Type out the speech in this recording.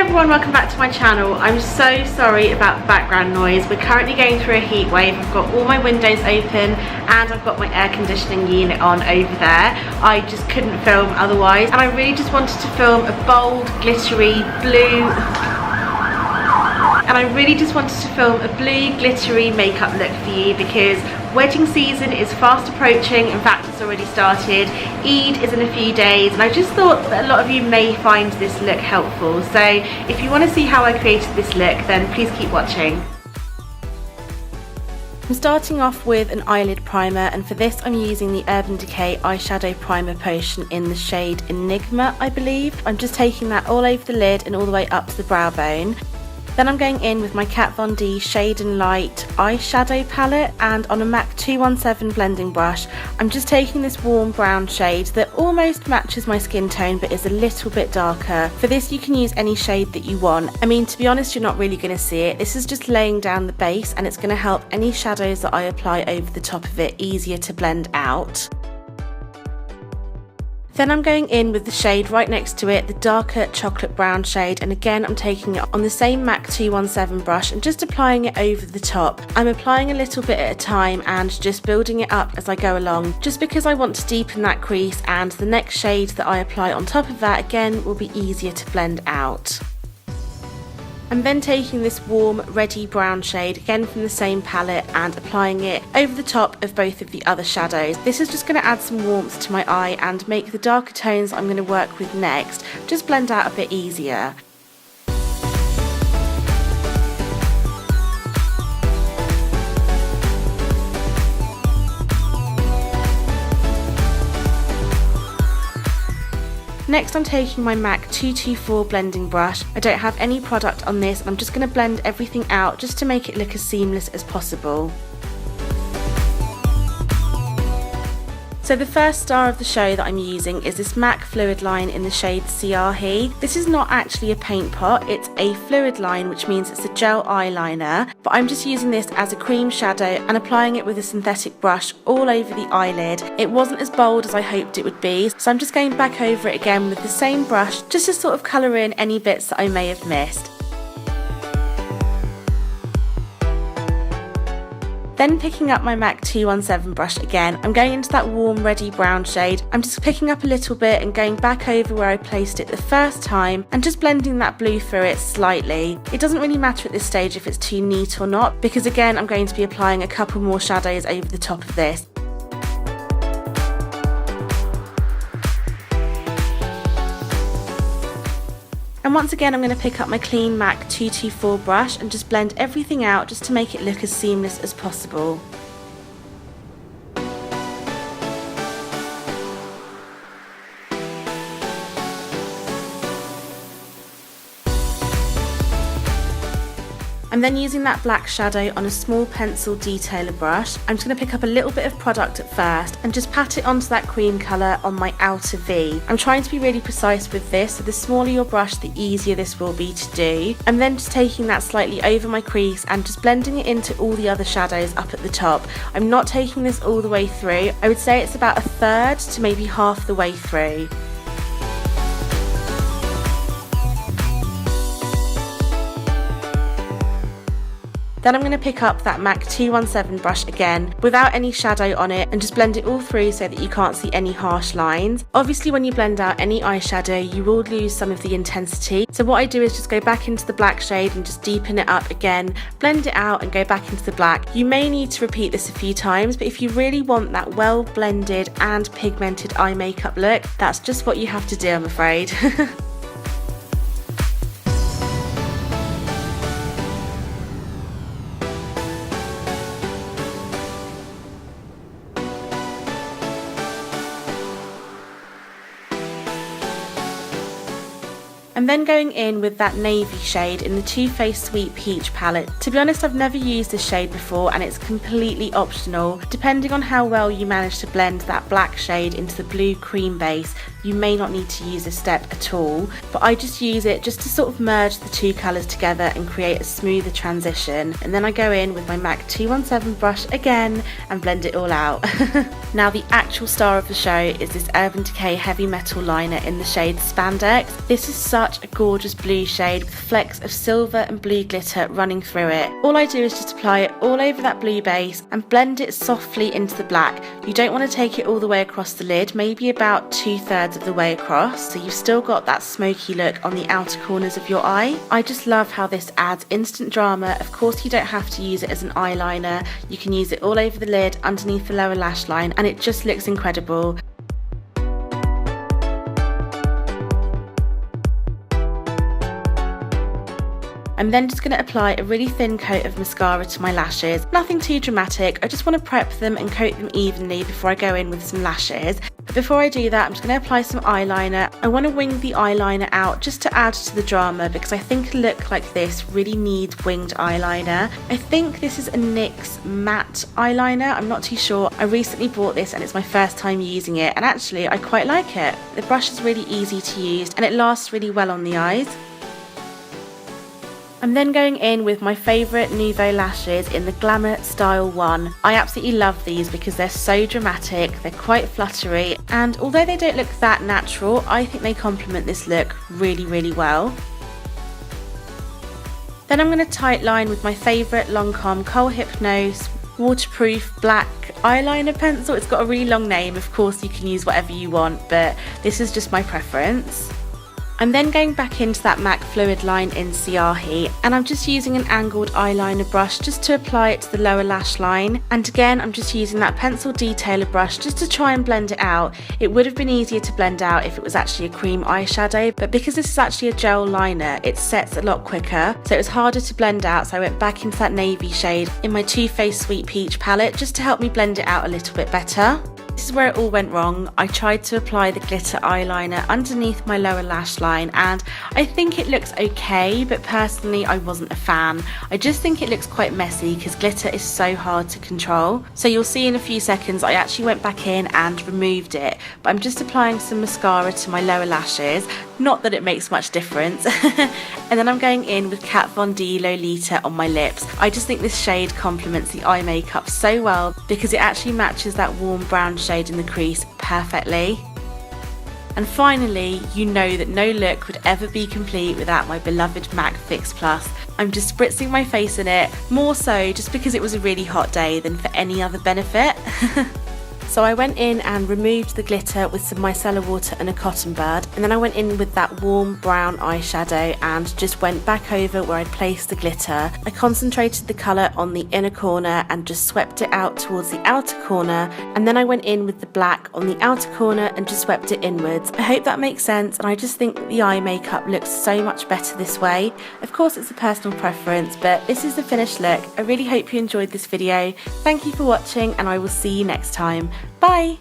everyone, welcome back to my channel. I'm so sorry about the background noise. We're currently going through a heat wave. I've got all my windows open and I've got my air conditioning unit on over there. I just couldn't film otherwise, and I really just wanted to film a bold, glittery blue glittery makeup look for you, because wedding season is fast approaching. In fact, it's already started. Eid is in a few days, and I just thought that a lot of you may find this look helpful. So if you want to see how I created this look, then please keep watching. I'm starting off with an eyelid primer, and for this I'm using the Urban Decay eyeshadow primer potion in the shade Enigma, I believe. I'm just taking that all over the lid and all the way up to the brow bone. Then I'm going in with my Kat Von D Shade and Light eyeshadow palette, and on a MAC 217 blending brush, I'm just taking this warm brown shade that almost matches my skin tone but is a little bit darker. For this you can use any shade that you want. I mean, to be honest, you're not really going to see it. This is just laying down the base, and it's going to help any shadows that I apply over the top of it easier to blend out. Then I'm going in with the shade right next to it, the darker chocolate brown shade, and again I'm taking it on the same MAC 217 brush and just applying it over the top. I'm applying a little bit at a time and just building it up as I go along, just because I want to deepen that crease, and the next shade that I apply on top of that again will be easier to blend out. I'm then taking this warm reddy brown shade, again from the same palette, and applying it over the top of both of the other shadows. This is just going to add some warmth to my eye and make the darker tones I'm going to work with next just blend out a bit easier. Next I'm taking my MAC 224 blending brush. I don't have any product on this, and I'm just going to blend everything out just to make it look as seamless as possible. So the first star of the show that I'm using is this MAC fluid line in the shade Siahi. This is not actually a paint pot, it's a fluid line, which means it's a gel eyeliner, but I'm just using this as a cream shadow and applying it with a synthetic brush all over the eyelid. It wasn't as bold as I hoped it would be, so I'm just going back over it again with the same brush just to sort of colour in any bits that I may have missed. Then picking up my MAC 217 brush again, I'm going into that warm reddy brown shade. I'm just picking up a little bit and going back over where I placed it the first time and just blending that blue through it slightly. It doesn't really matter at this stage if it's too neat or not, because again I'm going to be applying a couple more shadows over the top of this. And once again I'm going to pick up my clean MAC 224 brush and just blend everything out just to make it look as seamless as possible. I'm then using that black shadow on a small pencil detailer brush. I'm just going to pick up a little bit of product at first and just pat it onto that cream colour on my outer V. I'm trying to be really precise with this, so the smaller your brush the easier this will be to do. I'm then just taking that slightly over my crease and just blending it into all the other shadows up at the top. I'm not taking this all the way through. I would say it's about a third to maybe half the way through. Then I'm going to pick up that MAC 217 brush again without any shadow on it and just blend it all through so that you can't see any harsh lines. Obviously when you blend out any eyeshadow you will lose some of the intensity, so what I do is just go back into the black shade and just deepen it up again, blend it out and go back into the black. You may need to repeat this a few times, but if you really want that well blended and pigmented eye makeup look, that's just what you have to do, I'm afraid. I'm then going in with that navy shade in the Too Faced Sweet Peach palette. To be honest, I've never used this shade before and it's completely optional. Depending on how well you manage to blend that black shade into the blue cream base, you may not need to use this step at all, but I just use it just to sort of merge the two colours together and create a smoother transition. And then I go in with my MAC 217 brush again and blend it all out. Now the actual star of the show is this Urban Decay Heavy Metal Liner in the shade Spandex. This is such a gorgeous blue shade with flecks of silver and blue glitter running through it. All I do is just apply it all over that blue base and blend it softly into the black. You don't want to take it all the way across the lid, maybe about 2/3 of the way across, so you've still got that smoky look on the outer corners of your eye. I just love how this adds instant drama. Of course you don't have to use it as an eyeliner, you can use it all over the lid, underneath the lower lash line, and it just looks incredible. I'm then just going to apply a really thin coat of mascara to my lashes. Nothing too dramatic, I just want to prep them and coat them evenly before I go in with some lashes. But before I do that, I'm just going to apply some eyeliner. I want to wing the eyeliner out just to add to the drama because I think a look like this really needs winged eyeliner. I think this is a NYX matte eyeliner, I'm not too sure. I recently bought this and it's my first time using it, and actually I quite like it. The brush is really easy to use and it lasts really well on the eyes. I'm then going in with my favourite Nouveau lashes in the Glamour Style 1. I absolutely love these because they're so dramatic, they're quite fluttery, and although they don't look that natural, I think they complement this look really, really well. Then I'm going to tight line with my favourite Lancome Kohl Hypnose waterproof black eyeliner pencil. It's got a really long name, of course you can use whatever you want, but this is just my preference. I'm then going back into that MAC Fluid line in Siahi, and I'm just using an angled eyeliner brush just to apply it to the lower lash line. And again, I'm just using that pencil detailer brush just to try and blend it out. It would have been easier to blend out if it was actually a cream eyeshadow, but because this is actually a gel liner, it sets a lot quicker, so it was harder to blend out, so I went back into that navy shade in my Too Faced Sweet Peach palette just to help me blend it out a little bit better. This is where it all went wrong. I tried to apply the glitter eyeliner underneath my lower lash line and I think it looks okay, but personally I wasn't a fan. I just think it looks quite messy because glitter is so hard to control. So you'll see in a few seconds I actually went back in and removed it, but I'm just applying some mascara to my lower lashes. Not that it makes much difference. And then I'm going in with Kat Von D Lolita on my lips. I just think this shade complements the eye makeup so well because it actually matches that warm brown shade in the crease perfectly. And finally, you know that no look would ever be complete without my beloved MAC Fix Plus. I'm just spritzing my face in it, more so just because it was a really hot day than for any other benefit. So I went in and removed the glitter with some micellar water and a cotton bud, and then I went in with that warm brown eyeshadow and just went back over where I'd placed the glitter. I concentrated the colour on the inner corner and just swept it out towards the outer corner, and then I went in with the black on the outer corner and just swept it inwards. I hope that makes sense, and I just think that the eye makeup looks so much better this way. Of course it's a personal preference, but this is the finished look. I really hope you enjoyed this video. Thank you for watching and I will see you next time. Bye!